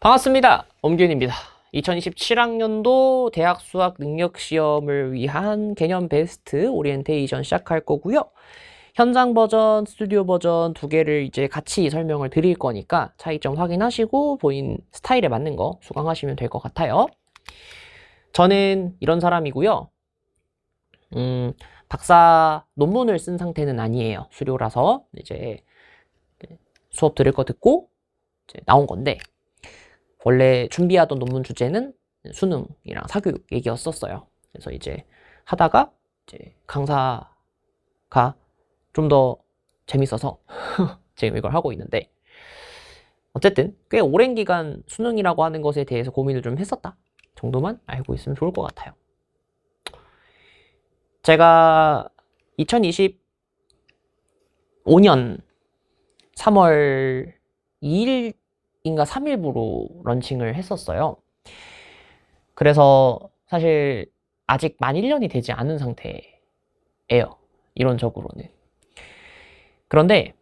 반갑습니다. 엄균입니다. 2027학년도 대학 수학 능력 시험을 위한 개념 베스트 오리엔테이션 시작할 거고요. 현장 버전, 스튜디오 버전 두 개를 이제 같이 설명을 드릴 거니까 차이점 확인하시고 본인 스타일에 맞는 거 수강하시면 될 것 같아요. 저는 이런 사람이고요. 박사 논문을 쓴 상태는 아니에요. 수료라서 이제 수업 들을 거 듣고 이제 나온 건데, 원래 준비하던 논문 주제는 수능이랑 사교육 얘기였었어요. 그래서 이제 하다가 이제 강사가 좀 더 재밌어서 지금 이걸 하고 있는데, 어쨌든 꽤 오랜 기간 수능이라고 하는 것에 대해서 고민을 좀 했었다 정도만 알고 있으면 좋을 것 같아요. 제가 2025년 3월 2일인가 3일부로 런칭을 했었어요. 그래서 사실 아직 만 1년이 되지 않은 상태예요. 이론적으로는. 그런데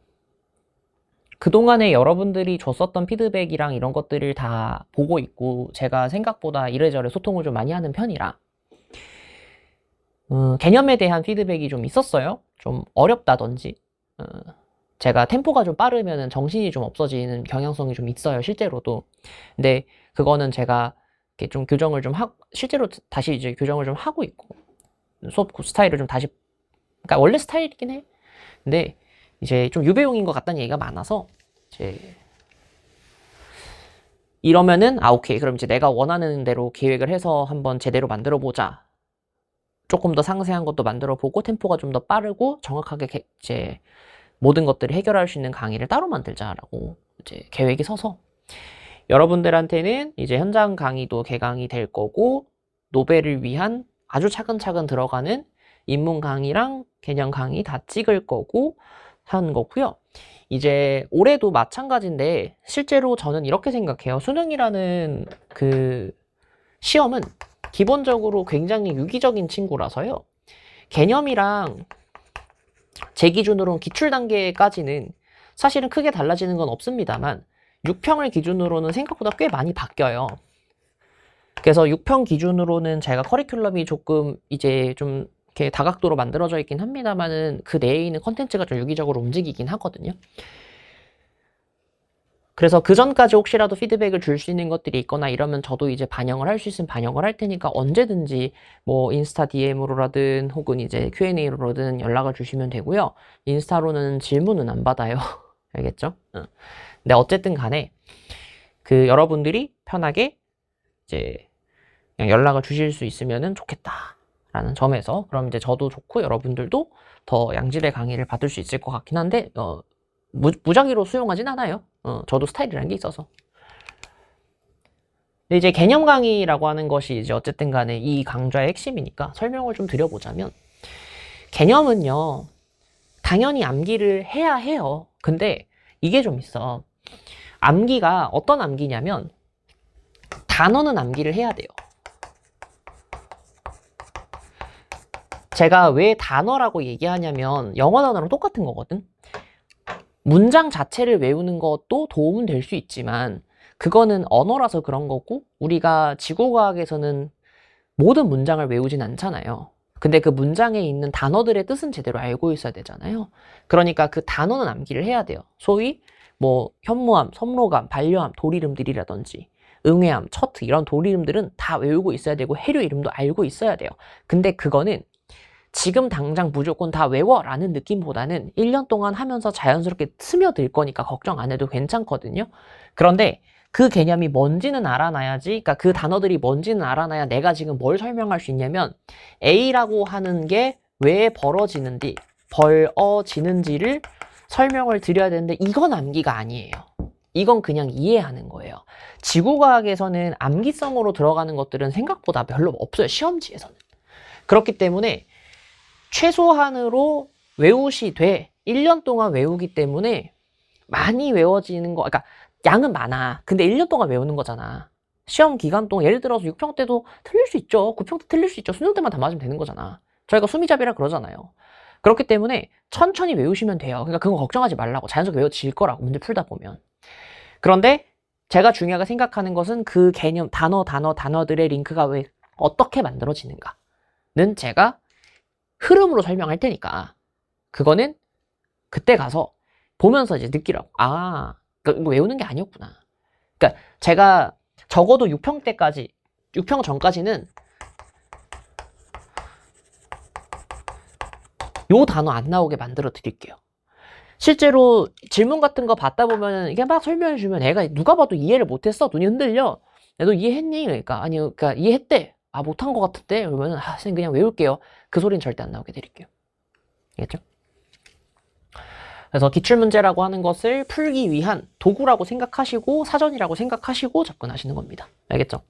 그동안에 여러분들이 줬었던 피드백이랑 이런 것들을 다 보고 있고, 제가 생각보다 이래저래 소통을 좀 많이 하는 편이라 개념에 대한 피드백이 좀 있었어요. 좀 어렵다든지, 제가 템포가 좀 빠르면 정신이 좀 없어지는 경향성이 좀 있어요, 실제로도. 근데 그거는 제가 이렇게 좀 교정을 좀 하고, 실제로 다시 이제 교정을 좀 하고 있고, 수업 스타일을 좀 다시, 그러니까 원래 스타일이긴 해. 근데 이제 좀 유배용인 것 같다는 얘기가 많아서, 이제 이러면은 오케이, 그럼 이제 내가 원하는 대로 계획을 해서 한번 제대로 만들어 보자. 조금 더 상세한 것도 만들어 보고 템포가 좀 더 빠르고 정확하게 이제 모든 것들을 해결할 수 있는 강의를 따로 만들자라고 이제 계획이 서서, 여러분들한테는 이제 현장 강의도 개강이 될 거고, 노벨을 위한 아주 차근차근 들어가는 입문 강의랑 개념 강의 다 찍을 거고 하는 거고요. 이제 올해도 마찬가지인데, 실제로 저는 이렇게 생각해요. 수능이라는 그 시험은 기본적으로 굉장히 유기적인 친구라서요. 개념이랑 제 기준으로는 기출 단계까지는 사실은 크게 달라지는 건 없습니다만, 6평을 기준으로는 생각보다 꽤 많이 바뀌어요. 그래서 6평 기준으로는 제가 커리큘럼이 조금 이제 좀 이렇게 다각도로 만들어져 있긴 합니다만은, 그 내에 있는 컨텐츠가 좀 유기적으로 움직이긴 하거든요. 그래서 그 전까지 혹시라도 피드백을 줄 수 있는 것들이 있거나 이러면 저도 이제 반영을 할 수 있으면 반영을 할 테니까, 언제든지 뭐 인스타 DM으로라든 혹은 이제 Q&A로라든 연락을 주시면 되고요. 인스타로는 질문은 안 받아요. 알겠죠? 근데 어쨌든 간에 그 여러분들이 편하게 이제 그냥 연락을 주실 수 있으면 좋겠다라는 점에서, 그럼 이제 저도 좋고 여러분들도 더 양질의 강의를 받을 수 있을 것 같긴 한데, 무작위로 수용하진 않아요. 저도 스타일이라는 게 있어서. 근데 이제 개념 강의라고 하는 것이 이제 어쨌든 간에 이 강좌의 핵심이니까 설명을 좀 드려보자면, 개념은요, 당연히 암기를 해야 해요. 근데 이게 좀 있어. 암기가 어떤 암기냐면, 단어는 암기를 해야 돼요. 제가 왜 단어라고 얘기하냐면, 영어 단어랑 똑같은 거거든. 문장 자체를 외우는 것도 도움은 될 수 있지만, 그거는 언어라서 그런 거고, 우리가 지구과학에서는 모든 문장을 외우진 않잖아요. 근데 그 문장에 있는 단어들의 뜻은 제대로 알고 있어야 되잖아요. 그러니까 그 단어는 암기를 해야 돼요. 소위 뭐 현무암, 섭로감, 반려암, 돌이름들이라든지 응애암, 처트, 이런 돌이름들은 다 외우고 있어야 되고, 해류 이름도 알고 있어야 돼요. 근데 그거는 지금 당장 무조건 다 외워라는 느낌보다는 1년 동안 하면서 자연스럽게 스며들 거니까 걱정 안 해도 괜찮거든요. 그런데 그 개념이 뭔지는 알아놔야지, 그러니까 그 단어들이 뭔지는 알아놔야 내가 지금 뭘 설명할 수 있냐면, A라고 하는 게 왜 벌어지는지를 설명을 드려야 되는데, 이건 암기가 아니에요. 이건 그냥 이해하는 거예요. 지구과학에서는 암기성으로 들어가는 것들은 생각보다 별로 없어요, 시험지에서는. 그렇기 때문에 최소한으로 외우시되 1년 동안 외우기 때문에 많이 외워지는 거, 그러니까 양은 많아. 근데 1년 동안 외우는 거잖아. 시험 기간 동안, 예를 들어서 6평 때도 틀릴 수 있죠. 9평 때 틀릴 수 있죠. 수능 때만 다 맞으면 되는 거잖아. 저희가 수미잡이라 그러잖아요. 그렇기 때문에 천천히 외우시면 돼요. 그러니까 그거 걱정하지 말라고. 자연스럽게 외워질 거라고, 문제 풀다 보면. 그런데 제가 중요하게 생각하는 것은 그 개념, 단어들의 링크가 왜 어떻게 만들어지는가는 제가 흐름으로 설명할 테니까 그거는 그때 가서 보면서 이제 느끼라고. 아, 이거 외우는 게 아니었구나. 그러니까 제가 적어도 6평 때까지, 6평 전까지는 요 단어 안 나오게 만들어 드릴게요. 실제로 질문 같은 거 받다 보면 이게 막 설명해 주면 애가 누가 봐도 이해를 못했어. 눈이 흔들려. 야, 너 이해했니? 그러니까 아니, 그러니까 이해했대. 아, 못한 것 같은데. 그러면 아, 선생님 그냥 외울게요. 그 소리는 절대 안 나오게 드릴게요. 알겠죠? 그래서 기출문제라고 하는 것을 풀기 위한 도구라고 생각하시고 사전이라고 생각하시고 접근하시는 겁니다. 알겠죠?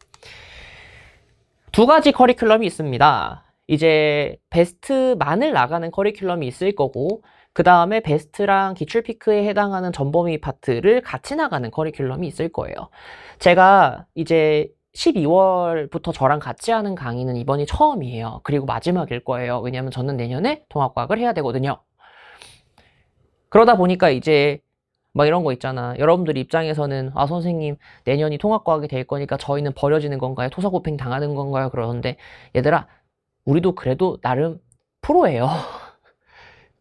두 가지 커리큘럼이 있습니다. 이제 베스트만을 나가는 커리큘럼이 있을 거고 그 다음에 베스트랑 기출피크에 해당하는 전범위 파트를 같이 나가는 커리큘럼이 있을 거예요. 제가 이제 12월부터 저랑 같이 하는 강의는 이번이 처음이에요. 그리고 마지막일 거예요. 왜냐면 저는 내년에 통합과학을 해야 되거든요. 그러다 보니까 이제 막 이런 거 있잖아. 여러분들 입장에서는 아 선생님 내년이 통합과학이 될 거니까 저희는 버려지는 건가요? 토사구팽 당하는 건가요? 그러는데 얘들아 우리도 그래도 나름 프로예요.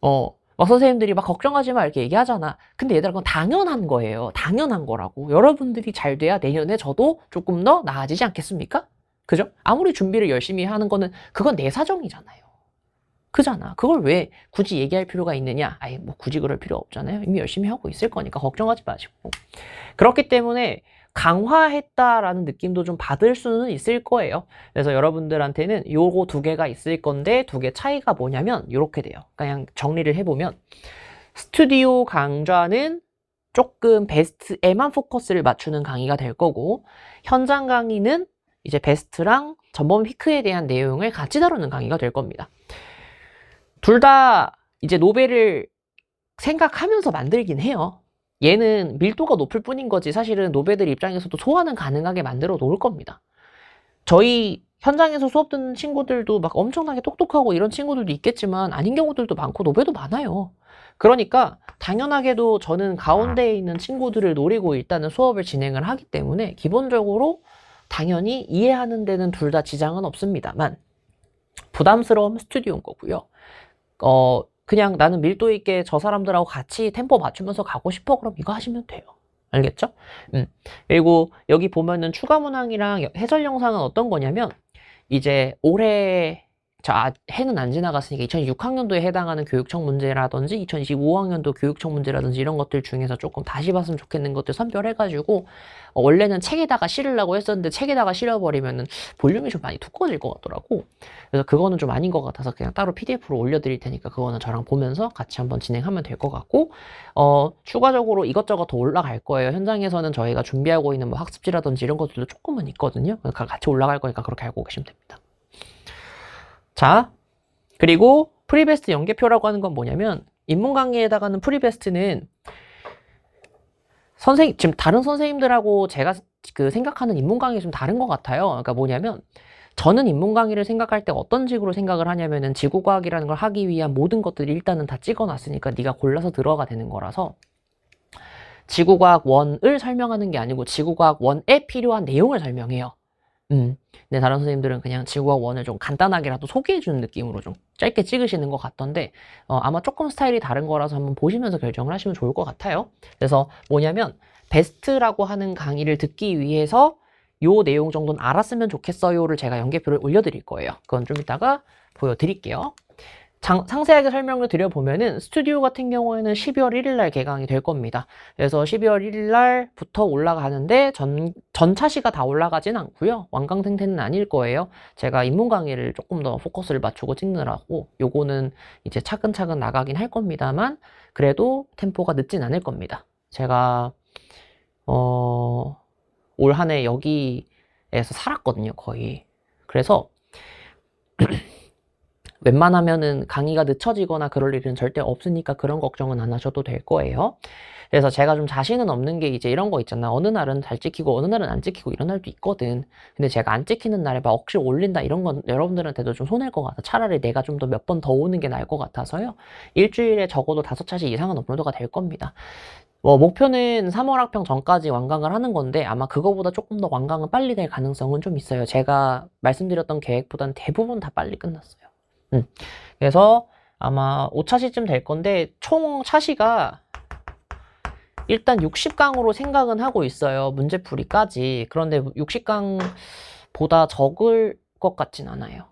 막 선생님들이 막 걱정하지 마 이렇게 얘기하잖아. 근데 얘들아 그건 당연한 거예요. 당연한 거라고. 여러분들이 잘 돼야 내년에 저도 조금 더 나아지지 않겠습니까? 그죠? 아무리 준비를 열심히 하는 거는 그건 내 사정이잖아요. 그잖아. 그걸 왜 굳이 얘기할 필요가 있느냐? 아예 뭐 굳이 그럴 필요 없잖아요. 이미 열심히 하고 있을 거니까 걱정하지 마시고. 그렇기 때문에 강화했다라는 느낌도 좀 받을 수는 있을 거예요. 그래서 여러분들한테는 요거 두 개가 있을 건데 두 개 차이가 뭐냐면 이렇게 돼요. 그냥 정리를 해보면 스튜디오 강좌는 조금 베스트에만 포커스를 맞추는 강의가 될 거고 현장 강의는 이제 베스트랑 전범 피크에 대한 내용을 같이 다루는 강의가 될 겁니다. 둘 다 이제 노벨을 생각하면서 만들긴 해요. 얘는 밀도가 높을 뿐인 거지 사실은 노베들 입장에서도 소화는 가능하게 만들어 놓을 겁니다. 저희 현장에서 수업 듣는 친구들도 막 엄청나게 똑똑하고 이런 친구들도 있겠지만 아닌 경우들도 많고 노베도 많아요. 그러니까 당연하게도 저는 가운데에 있는 친구들을 노리고 일단은 수업을 진행을 하기 때문에 기본적으로 당연히 이해하는 데는 둘 다 지장은 없습니다만 부담스러움 스튜디오인 거고요. 그냥 나는 밀도 있게 저 사람들하고 같이 템포 맞추면서 가고 싶어. 그럼 이거 하시면 돼요. 알겠죠? 그리고 여기 보면은 추가 문항이랑 해설 영상은 어떤 거냐면 이제 올해 해는 안 지나갔으니까 2006학년도에 해당하는 교육청 문제라든지 2025학년도 교육청 문제라든지 이런 것들 중에서 조금 다시 봤으면 좋겠는 것들 선별해가지고 원래는 책에다가 실으려고 했었는데 책에다가 실어버리면은 볼륨이 좀 많이 두꺼워질 것 같더라고. 그래서 그거는 좀 아닌 것 같아서 그냥 따로 PDF로 올려드릴 테니까 그거는 저랑 보면서 같이 한번 진행하면 될 것 같고 추가적으로 이것저것 더 올라갈 거예요. 현장에서는 저희가 준비하고 있는 뭐 학습지라든지 이런 것들도 조금은 있거든요. 같이 올라갈 거니까 그렇게 알고 계시면 됩니다. 자, 그리고 프리베스트 연계표라고 하는 건 뭐냐면 인문 강의에다가는 프리베스트는 지금 다른 선생님들하고 제가 생각하는 인문 강의 좀 다른 것 같아요. 그러니까 뭐냐면 저는 인문 강의를 생각할 때 어떤 식으로 생각을 하냐면은 지구과학이라는 걸 하기 위한 모든 것들이 일단은 다 찍어놨으니까 네가 골라서 들어가 되는 거라서 지구과학 1을 설명하는 게 아니고 지구과학 1에 필요한 내용을 설명해요. 근데 다른 선생님들은 그냥 지구과학 1을 좀 간단하게라도 소개해주는 느낌으로 좀 짧게 찍으시는 것 같던데 아마 조금 스타일이 다른 거라서 한번 보시면서 결정을 하시면 좋을 것 같아요. 그래서 뭐냐면 베스트라고 하는 강의를 듣기 위해서 요 내용 정도는 알았으면 좋겠어요를 제가 연계표를 올려드릴 거예요. 그건 좀 이따가 보여드릴게요. 상세하게 설명을 드려보면은 스튜디오 같은 경우에는 12월 1일 날 개강이 될 겁니다. 그래서 12월 1일 날부터 올라가는데 전차시가 다 올라가진 않고요. 완강생태는 아닐 거예요. 제가 인문 강의를 조금 더 포커스를 맞추고 찍느라고 요거는 이제 차근차근 나가긴 할 겁니다만 그래도 템포가 늦진 않을 겁니다. 제가 올 한 해 여기에서 살았거든요, 거의. 그래서 웬만하면은 강의가 늦춰지거나 그럴 일은 절대 없으니까 그런 걱정은 안 하셔도 될 거예요. 그래서 제가 좀 자신은 없는 게 이제 이런 거 있잖아. 어느 날은 잘 찍히고 어느 날은 안 찍히고 이런 날도 있거든. 근데 제가 안 찍히는 날에 막 억지로 올린다 이런 건 여러분들한테도 좀 손해일 것 같아. 차라리 내가 좀 더 몇 번 더 오는 게 나을 것 같아서요. 일주일에 적어도 5차시 이상은 업로드가 될 겁니다. 목표는 3월 학평 전까지 완강을 하는 건데 아마 그거보다 조금 더 완강은 빨리 될 가능성은 좀 있어요. 제가 말씀드렸던 계획보다는 대부분 다 빨리 끝났어요. 그래서 아마 5차시쯤 될 건데 총 차시가 일단 60강으로 생각은 하고 있어요. 문제풀이까지. 그런데 60강보다 적을 것 같진 않아요.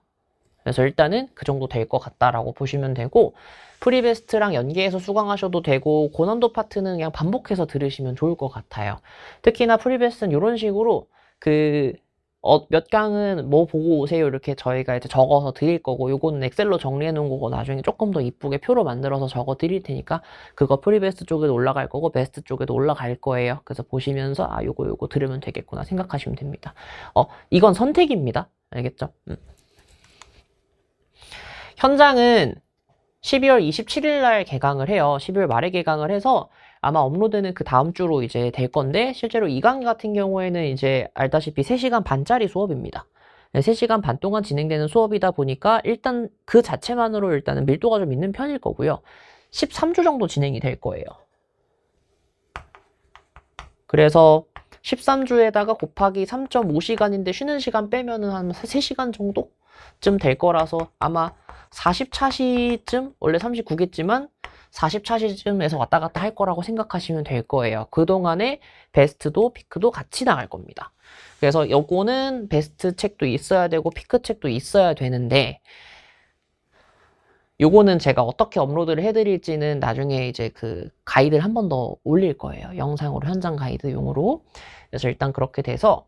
그래서 일단은 그 정도 될 것 같다라고 보시면 되고 프리베스트랑 연계해서 수강하셔도 되고 고난도 파트는 그냥 반복해서 들으시면 좋을 것 같아요. 특히나 프리베스트는 이런 식으로 몇 강은 뭐 보고 오세요 이렇게 저희가 이제 적어서 드릴 거고 요거는 엑셀로 정리해 놓은 거고 나중에 조금 더 이쁘게 표로 만들어서 적어 드릴 테니까 그거 프리베스트 쪽에도 올라갈 거고 베스트 쪽에도 올라갈 거예요. 그래서 보시면서 요거 들으면 되겠구나 생각하시면 됩니다. 이건 선택입니다. 알겠죠? 현장은 12월 27일 날 개강을 해요. 12월 말에 개강을 해서 아마 업로드는 그 다음 주로 이제 될 건데 실제로 2강의 같은 경우에는 이제 알다시피 3시간 반짜리 수업입니다. 3시간 반 동안 진행되는 수업이다 보니까 일단 그 자체만으로 일단은 밀도가 좀 있는 편일 거고요. 13주 정도 진행이 될 거예요. 그래서 13주에다가 곱하기 3.5시간인데 쉬는 시간 빼면은 한 3시간 정도쯤 될 거라서 아마 40차시쯤 원래 39개지만 40차시쯤에서 왔다 갔다 할 거라고 생각하시면 될 거예요. 그동안에 베스트도 피크도 같이 나갈 겁니다. 그래서 요거는 베스트 책도 있어야 되고 피크 책도 있어야 되는데 요거는 제가 어떻게 업로드를 해드릴지는 나중에 이제 그 가이드를 한 번 더 올릴 거예요. 영상으로 현장 가이드용으로. 그래서 일단 그렇게 돼서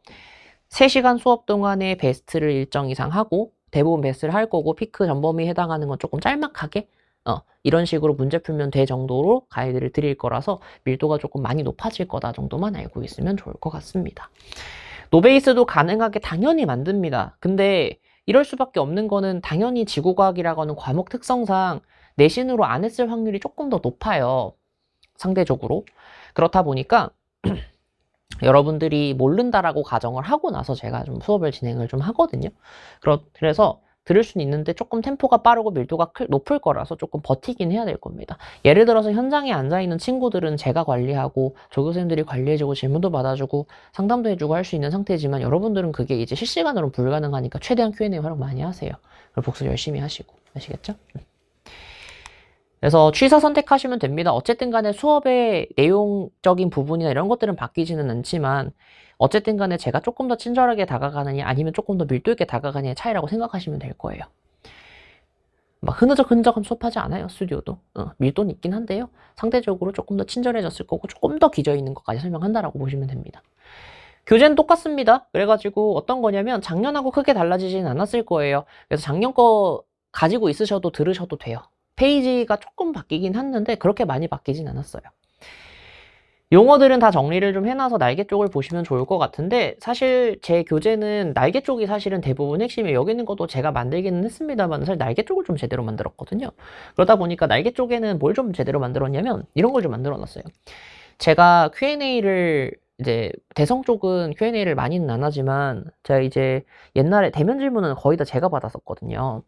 3시간 수업 동안에 베스트를 일정 이상 하고 대부분 베스트를 할 거고 피크 전범위에 해당하는 건 조금 짤막하게 이런 식으로 문제 풀면 될 정도로 가이드를 드릴 거라서 밀도가 조금 많이 높아질 거다 정도만 알고 있으면 좋을 것 같습니다. 노베이스도 가능하게 당연히 만듭니다. 근데 이럴 수밖에 없는 거는 당연히 지구과학이라고 하는 과목 특성상 내신으로 안 했을 확률이 조금 더 높아요. 상대적으로. 그렇다 보니까 여러분들이 모른다라고 가정을 하고 나서 제가 좀 수업을 진행을 좀 하거든요. 그래서 들을 수는 있는데 조금 템포가 빠르고 밀도가 높을 거라서 조금 버티긴 해야 될 겁니다. 예를 들어서 현장에 앉아있는 친구들은 제가 관리하고 조교생들이 관리해주고 질문도 받아주고 상담도 해주고 할 수 있는 상태지만 여러분들은 그게 이제 실시간으로 불가능하니까 최대한 Q&A 활용 많이 하세요. 그리고 복습 열심히 하시고 아시겠죠? 그래서 취사 선택하시면 됩니다. 어쨌든 간에 수업의 내용적인 부분이나 이런 것들은 바뀌지는 않지만 어쨌든 간에 제가 조금 더 친절하게 다가가느냐 아니면 조금 더 밀도 있게 다가가느냐의 차이라고 생각하시면 될 거예요. 막 흐느적흐느적한 수업하지 않아요. 스튜디오도. 밀도는 있긴 한데요. 상대적으로 조금 더 친절해졌을 거고 조금 더 기저 있는 것까지 설명한다라고 보시면 됩니다. 교재는 똑같습니다. 그래가지고 어떤 거냐면 작년하고 크게 달라지진 않았을 거예요. 그래서 작년 거 가지고 있으셔도 들으셔도 돼요. 페이지가 조금 바뀌긴 했는데 그렇게 많이 바뀌진 않았어요. 용어들은 다 정리를 좀 해놔서 날개 쪽을 보시면 좋을 것 같은데 사실 제 교재는 날개 쪽이 사실은 대부분 핵심이에요. 여기 있는 것도 제가 만들기는 했습니다만 사실 날개 쪽을 좀 제대로 만들었거든요. 그러다 보니까 날개 쪽에는 뭘 좀 제대로 만들었냐면 이런 걸 좀 만들어놨어요. 제가 Q&A를 이제 대성 쪽은 Q&A를 많이는 안 하지만 제가 이제 옛날에 대면 질문은 거의 다 제가 받았었거든요.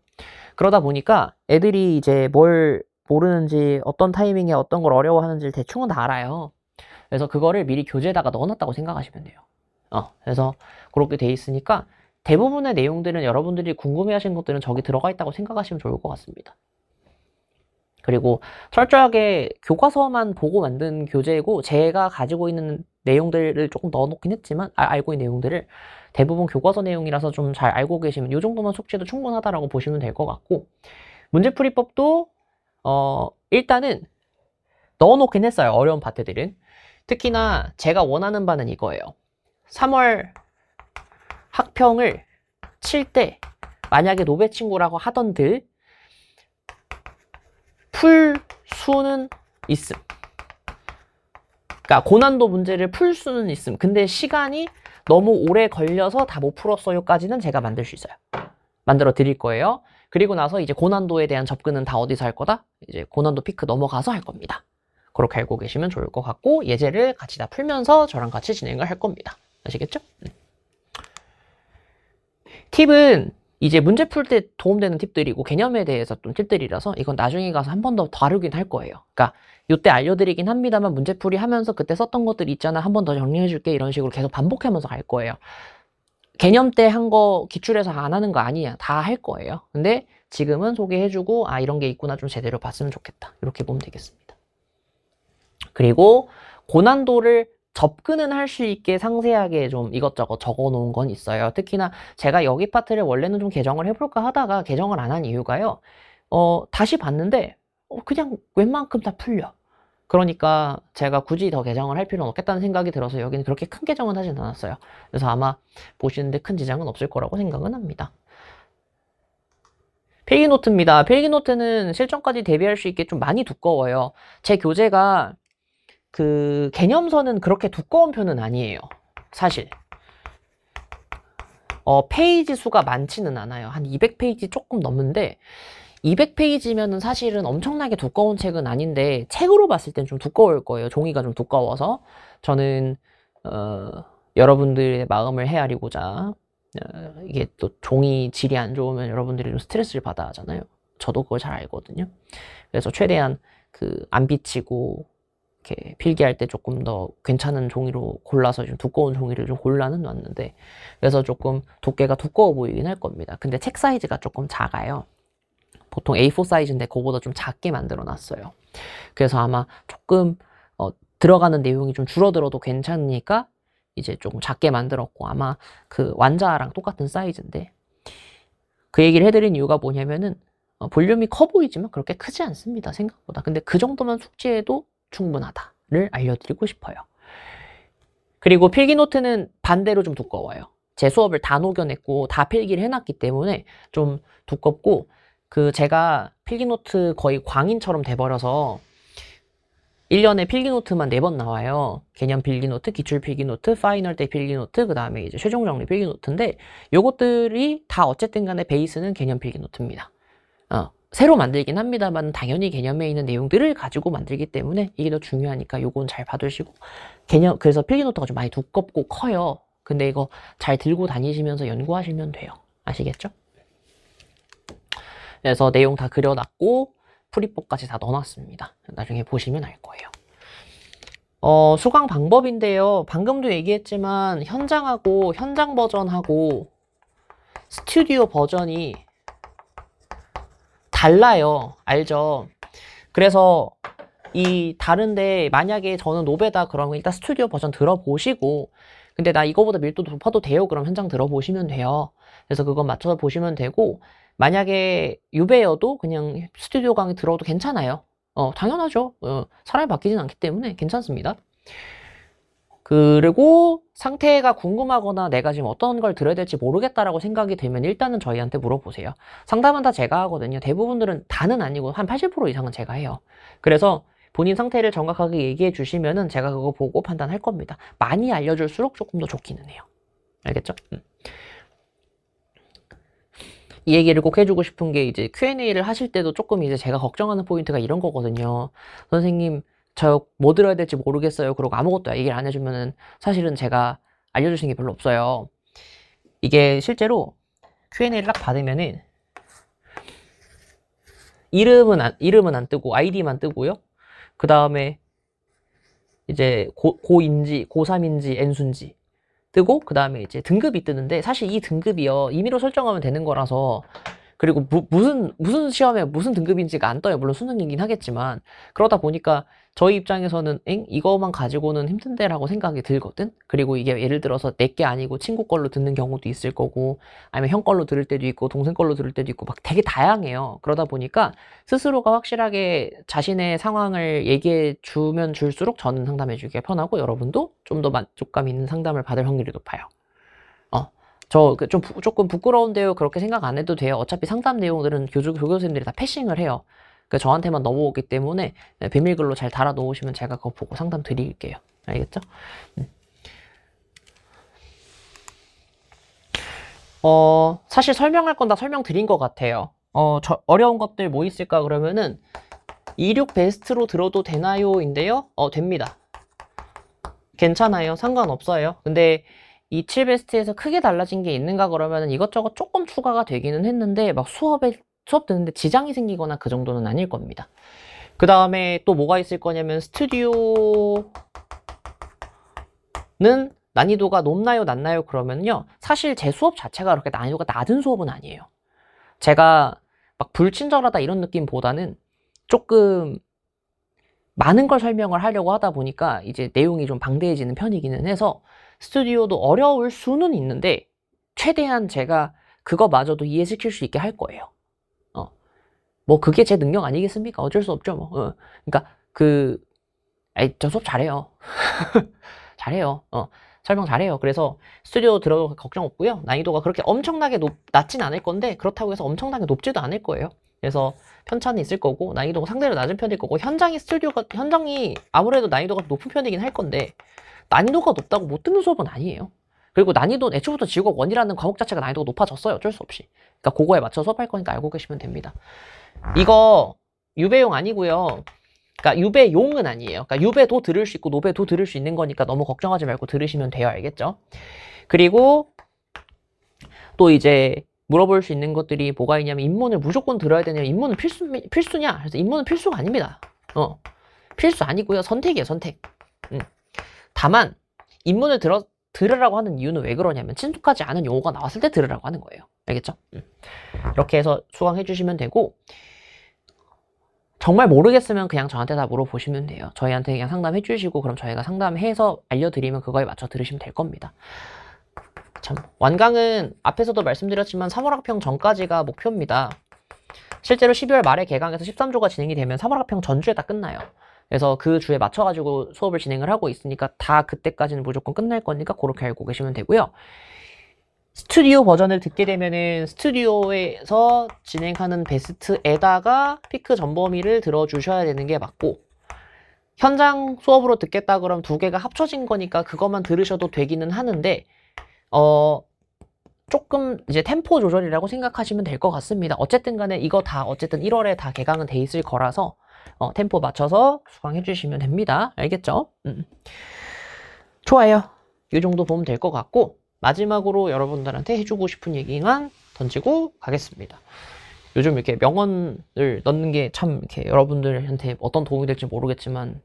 그러다 보니까 애들이 이제 뭘 모르는지 어떤 타이밍에 어떤 걸 어려워하는지 대충은 다 알아요. 그래서 그거를 미리 교재에다가 넣어놨다고 생각하시면 돼요. 그래서 그렇게 돼 있으니까 대부분의 내용들은 여러분들이 궁금해하시는 것들은 저기 들어가 있다고 생각하시면 좋을 것 같습니다. 그리고 철저하게 교과서만 보고 만든 교재이고 제가 가지고 있는 내용들을 조금 넣어놓긴 했지만 알고 있는 내용들을 대부분 교과서 내용이라서 좀 잘 알고 계시면 이 정도만 숙지도 충분하다라고 보시면 될 것 같고 문제풀이법도 일단은 넣어놓긴 했어요. 어려운 파트들은. 특히나 제가 원하는 바는 이거예요. 3월 학평을 칠 때 만약에 노베 친구라고 하던들 풀 수는 있음. 그러니까 고난도 문제를 풀 수는 있음. 근데 시간이 너무 오래 걸려서 다 못 풀었어요까지는 제가 만들 수 있어요. 만들어 드릴 거예요. 그리고 나서 이제 고난도에 대한 접근은 다 어디서 할 거다? 이제 고난도 피크 넘어가서 할 겁니다. 그렇게 알고 계시면 좋을 것 같고 예제를 같이 다 풀면서 저랑 같이 진행을 할 겁니다. 아시겠죠? 팁은 이제 문제 풀 때 도움되는 팁들이고 개념에 대해서 좀 팁들이라서 이건 나중에 가서 한 번 더 다루긴 할 거예요. 그러니까 이때 알려드리긴 합니다만 문제풀이 하면서 그때 썼던 것들 있잖아. 한 번 더 정리해줄게. 이런 식으로 계속 반복하면서 갈 거예요. 개념 때 한 거 기출해서 안 하는 거 아니야. 다 할 거예요. 근데 지금은 소개해주고 이런 게 있구나 좀 제대로 봤으면 좋겠다. 이렇게 보면 되겠습니다. 그리고 고난도를 접근은 할 수 있게 상세하게 좀 이것저것 적어 놓은 건 있어요. 특히나 제가 여기 파트를 원래는 좀 개정을 해볼까 하다가 개정을 안 한 이유가요. 다시 봤는데 그냥 웬만큼 다 풀려. 그러니까 제가 굳이 더 개정을 할 필요는 없겠다는 생각이 들어서 여기는 그렇게 큰 개정은 하진 않았어요. 그래서 아마 보시는데 큰 지장은 없을 거라고 생각은 합니다. 필기노트입니다. 필기노트는 실전까지 대비할 수 있게 좀 많이 두꺼워요. 제 교재가 그 개념서는 그렇게 두꺼운 편은 아니에요. 사실. 페이지 수가 많지는 않아요. 한 200페이지 조금 넘는데 200페이지면은 사실은 엄청나게 두꺼운 책은 아닌데 책으로 봤을 땐 좀 두꺼울 거예요. 종이가 좀 두꺼워서 저는 여러분들의 마음을 헤아리고자 이게 또 종이 질이 안 좋으면 여러분들이 좀 스트레스를 받아 하잖아요. 저도 그걸 잘 알거든요. 그래서 최대한 그 안 비치고 이렇게 필기할 때 조금 더 괜찮은 종이로 골라서 좀 두꺼운 종이를 좀 골라는 놨는데 그래서 조금 두께가 두꺼워 보이긴 할 겁니다. 근데 책 사이즈가 조금 작아요. 보통 A4 사이즈인데 그거보다 좀 작게 만들어 놨어요. 그래서 아마 조금 들어가는 내용이 좀 줄어들어도 괜찮으니까 이제 조금 작게 만들었고 아마 그 완자랑 똑같은 사이즈인데 그 얘기를 해드린 이유가 뭐냐면은 볼륨이 커 보이지만 그렇게 크지 않습니다. 생각보다. 근데 그 정도면 숙지해도 충분하다를 알려드리고 싶어요. 그리고 필기노트는 반대로 좀 두꺼워요. 제 수업을 다 녹여냈고 다 필기를 해놨기 때문에 좀 두껍고 그 제가 필기노트 거의 광인처럼 돼버려서 1년에 필기노트만 4번 나와요. 개념 필기노트, 기출 필기노트, 파이널 때 필기노트, 그 다음에 이제 최종 정리 필기노트인데 요것들이 다 어쨌든 간에 베이스는 개념 필기노트입니다. 새로 만들긴 합니다만 당연히 개념에 있는 내용들을 가지고 만들기 때문에 이게 더 중요하니까 요건 잘 봐두시고 그래서 필기노트가 좀 많이 두껍고 커요. 근데 이거 잘 들고 다니시면서 연구하시면 돼요. 아시겠죠? 그래서 내용 다 그려놨고 풀이법까지 다 넣어놨습니다. 나중에 보시면 알 거예요. 수강 방법인데요. 방금도 얘기했지만 현장하고 현장 버전하고 스튜디오 버전이 달라요. 알죠? 그래서 이 다른데 만약에 저는 노베다 그러면 일단 스튜디오 버전 들어보시고 근데 나 이거보다 밀도 높아도 돼요. 그럼 현장 들어보시면 돼요. 그래서 그건 맞춰서 보시면 되고 만약에 유배여도 그냥 스튜디오 강의 들어도 괜찮아요. 당연하죠. 사람이 바뀌진 않기 때문에 괜찮습니다. 그리고 상태가 궁금하거나 내가 지금 어떤 걸 들어야 될지 모르겠다라고 생각이 들면 일단은 저희한테 물어보세요. 상담은 다 제가 하거든요. 대부분들은 다는 아니고 한 80% 이상은 제가 해요. 그래서 본인 상태를 정확하게 얘기해 주시면은 제가 그거 보고 판단할 겁니다. 많이 알려줄수록 조금 더 좋기는 해요. 알겠죠? 이 얘기를 꼭 해주고 싶은 게 이제 Q&A를 하실 때도 조금 이제 제가 걱정하는 포인트가 이런 거거든요. 선생님, 저 뭐 들어야 될지 모르겠어요. 그러고 아무것도 얘기를 안 해주면은 사실은 제가 알려주시는 게 별로 없어요. 이게 실제로 Q&A를 딱 받으면은 이름은 안 뜨고 아이디만 뜨고요. 그 다음에 이제 고인지, 고3인지, N수인지 뜨고 그 다음에 이제 등급이 뜨는데 사실 이 등급이요 임의로 설정하면 되는 거라서 그리고 무슨 시험에 무슨 등급인지가 안 떠요. 물론 수능이긴 하겠지만 그러다 보니까 저희 입장에서는 이거만 가지고는 힘든데 라고 생각이 들거든. 그리고 이게 예를 들어서 내 게 아니고 친구 걸로 듣는 경우도 있을 거고 아니면 형 걸로 들을 때도 있고 동생 걸로 들을 때도 있고 막 되게 다양해요. 그러다 보니까 스스로가 확실하게 자신의 상황을 얘기해 주면 줄수록 저는 상담해 주기가 편하고 여러분도 좀 더 만족감 있는 상담을 받을 확률이 높아요. 조금 부끄러운데요. 그렇게 생각 안 해도 돼요. 어차피 상담 내용들은 교교선생님들이 다 패싱을 해요. 저한테만 넘어오기 때문에 비밀글로 잘 달아 놓으시면 제가 그거 보고 상담 드릴게요. 알겠죠? 사실 설명할 건 다 설명드린 것 같아요. 어려운 것들 뭐 있을까 그러면은 26 베스트로 들어도 되나요? 인데요. 됩니다. 괜찮아요. 상관없어요. 근데 이 7베스트에서 크게 달라진 게 있는가 그러면은 이것저것 조금 추가가 되기는 했는데 막 수업 듣는데 지장이 생기거나 그 정도는 아닐 겁니다. 그 다음에 또 뭐가 있을 거냐면 스튜디오는 난이도가 높나요 낮나요 그러면요, 사실 제 수업 자체가 그렇게 난이도가 낮은 수업은 아니에요. 제가 막 불친절하다 이런 느낌보다는 조금 많은 걸 설명을 하려고 하다 보니까 이제 내용이 좀 방대해지는 편이기는 해서 스튜디오도 어려울 수는 있는데 최대한 제가 그거마저도 이해시킬 수 있게 할 거예요. 뭐 그게 제 능력 아니겠습니까? 어쩔 수 없죠 뭐. 그러니까 저 수업 잘해요. 잘해요. 설명 잘해요. 그래서 스튜디오 들어도 걱정 없고요. 난이도가 그렇게 엄청나게 낮진 않을 건데 그렇다고 해서 엄청나게 높지도 않을 거예요. 그래서 편차는 있을 거고 난이도가 상대로 낮은 편일 거고 현장이 아무래도 난이도가 높은 편이긴 할 건데 난이도가 높다고 못 듣는 수업은 아니에요. 그리고 난이도 애초부터 지구학 1이라는 과목 자체가 난이도가 높아졌어요. 어쩔 수 없이. 그러니까 그거에 맞춰 수업할 거니까 알고 계시면 됩니다. 이거 유배용 아니고요. 그러니까 유배용은 아니에요. 그러니까 유배도 들을 수 있고 노배도 들을 수 있는 거니까 너무 걱정하지 말고 들으시면 돼요. 알겠죠? 그리고 또 이제 물어볼 수 있는 것들이 뭐가 있냐면 입문을 무조건 들어야 되냐, 입문은 필수냐? 그래서 입문은 필수가 아닙니다. 필수 아니고요. 선택이에요. 선택. 다만 입문을 들으라고 하는 이유는 왜 그러냐면 친숙하지 않은 용어가 나왔을 때 들으라고 하는 거예요. 알겠죠? 이렇게 해서 수강해 주시면 되고, 정말 모르겠으면 그냥 저한테 다 물어보시면 돼요. 저희한테 그냥 상담해 주시고 그럼 저희가 상담해서 알려드리면 그거에 맞춰 들으시면 될 겁니다. 참, 완강은 앞에서도 말씀드렸지만 3월 학평 전까지가 목표입니다. 실제로 12월 말에 개강해서 13조가 진행이 되면 3월 학평 전주에 다 끝나요. 그래서 그 주에 맞춰가지고 수업을 진행을 하고 있으니까 다 그때까지는 무조건 끝날 거니까 그렇게 알고 계시면 되고요. 스튜디오 버전을 듣게 되면은 스튜디오에서 진행하는 베스트에다가 피크 전범위를 들어주셔야 되는 게 맞고, 현장 수업으로 듣겠다 그럼 두 개가 합쳐진 거니까 그것만 들으셔도 되기는 하는데 조금 이제 템포 조절이라고 생각하시면 될 것 같습니다. 어쨌든 간에 이거 다 어쨌든 1월에 다 개강은 돼 있을 거라서 템포 맞춰서 수강해 주시면 됩니다. 알겠죠? 좋아요. 이 정도 보면 될 것 같고, 마지막으로 여러분들한테 해주고 싶은 얘기만 던지고 가겠습니다. 요즘 이렇게 명언을 넣는 게 참 이렇게 여러분들한테 어떤 도움이 될지 모르겠지만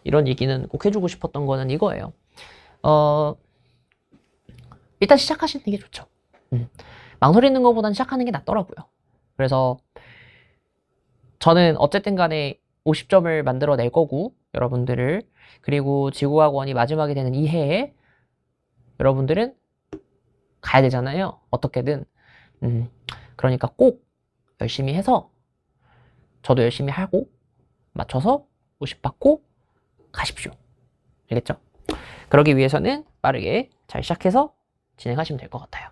이런 얘기는 꼭 해주고 싶었던 거는 이거예요. 일단 시작하시는 게 좋죠. 망설이는 것보다는 시작하는 게 낫더라고요. 그래서 저는 어쨌든 간에 50점을 만들어낼 거고, 여러분들을, 그리고 지구학원이 마지막이 되는 이 해에 여러분들은 가야 되잖아요. 어떻게든. 그러니까 꼭 열심히 해서 저도 열심히 하고 맞춰서 50 받고 가십시오. 알겠죠? 그러기 위해서는 빠르게 잘 시작해서 진행하시면 될 것 같아요.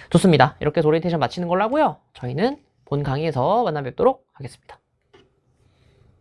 좋습니다. 이렇게 해서 오리엔테이션 마치는 걸로 하고요. 저희는 본 강의에서 만나 뵙도록 하겠습니다.